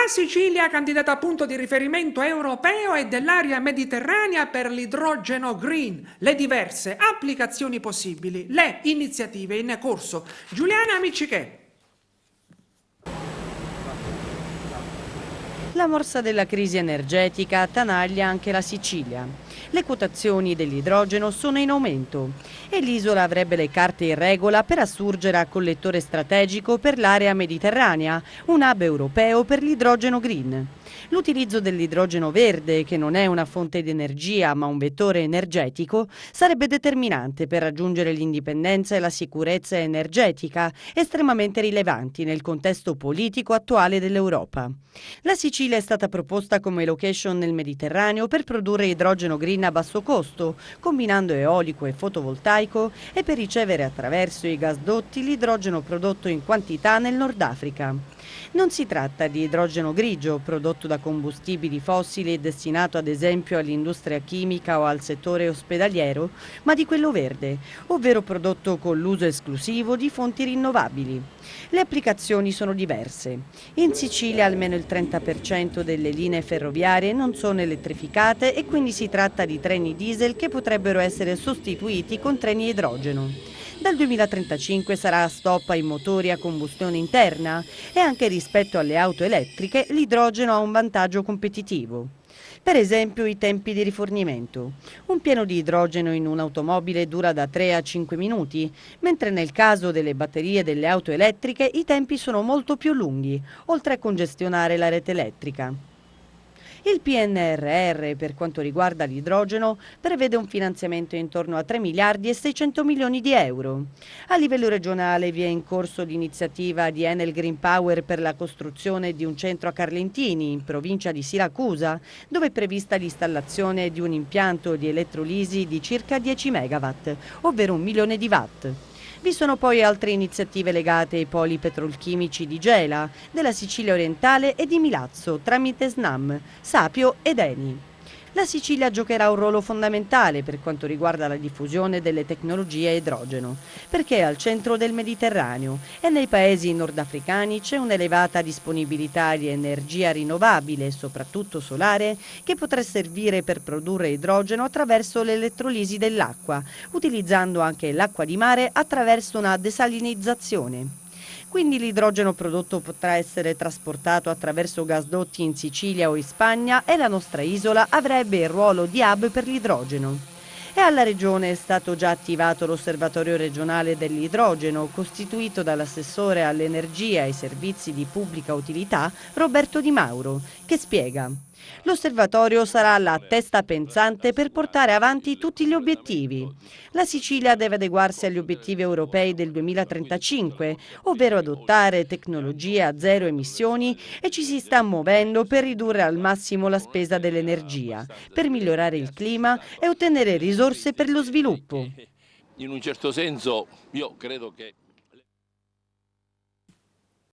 La Sicilia, candidata punto di riferimento europeo e dell'area mediterranea per l'idrogeno green, le diverse applicazioni possibili, le iniziative in corso. Giuliana Miccichè. La morsa della crisi energetica attanaglia anche la Sicilia. Le quotazioni dell'idrogeno sono in aumento e l'isola avrebbe le carte in regola per assurgere a collettore strategico per l'area mediterranea, un hub europeo per l'idrogeno green. L'utilizzo dell'idrogeno verde, che non è una fonte di energia ma un vettore energetico, sarebbe determinante per raggiungere l'indipendenza e la sicurezza energetica, estremamente rilevanti nel contesto politico attuale dell'Europa. La Sicilia è stata proposta come location nel Mediterraneo per produrre idrogeno green a basso costo, combinando eolico e fotovoltaico, e per ricevere attraverso i gasdotti l'idrogeno prodotto in quantità nel Nord Africa. Non si tratta di idrogeno grigio, prodotto da combustibili fossili e destinato ad esempio all'industria chimica o al settore ospedaliero, ma di quello verde, ovvero prodotto con l'uso esclusivo di fonti rinnovabili. Le applicazioni sono diverse. In Sicilia almeno il 30% delle linee ferroviarie non sono elettrificate e quindi si tratta di treni diesel che potrebbero essere sostituiti con treni idrogeno. Dal 2035 sarà a stop ai motori a combustione interna e anche rispetto alle auto elettriche l'idrogeno ha un vantaggio competitivo. Per esempio i tempi di rifornimento. Un pieno di idrogeno in un'automobile dura da 3 a 5 minuti, mentre nel caso delle batterie delle auto elettriche i tempi sono molto più lunghi, oltre a congestionare la rete elettrica. Il PNRR, per quanto riguarda l'idrogeno, prevede un finanziamento intorno a 3 miliardi e 600 milioni di euro. A livello regionale vi è in corso l'iniziativa di Enel Green Power per la costruzione di un centro a Carlentini, in provincia di Siracusa, dove è prevista l'installazione di un impianto di elettrolisi di circa 10 megawatt, ovvero 1 milione di watt. Vi sono poi altre iniziative legate ai poli petrolchimici di Gela, della Sicilia orientale e di Milazzo tramite SNAM, Sapio ed Eni. La Sicilia giocherà un ruolo fondamentale per quanto riguarda la diffusione delle tecnologie a idrogeno, perché è al centro del Mediterraneo e nei paesi nordafricani c'è un'elevata disponibilità di energia rinnovabile, soprattutto solare, che potrà servire per produrre idrogeno attraverso l'elettrolisi dell'acqua, utilizzando anche l'acqua di mare attraverso una desalinizzazione. Quindi l'idrogeno prodotto potrà essere trasportato attraverso gasdotti in Sicilia o in Spagna e la nostra isola avrebbe il ruolo di hub per l'idrogeno. E alla Regione è stato già attivato l'Osservatorio regionale dell'idrogeno, costituito dall'assessore all'energia e ai servizi di pubblica utilità Roberto Di Mauro, che spiega: l'osservatorio sarà la testa pensante per portare avanti tutti gli obiettivi. La Sicilia deve adeguarsi agli obiettivi europei del 2035, ovvero adottare tecnologie a zero emissioni, e ci si sta muovendo per ridurre al massimo la spesa dell'energia, per migliorare il clima e ottenere risorse per lo sviluppo. In un certo senso io credo che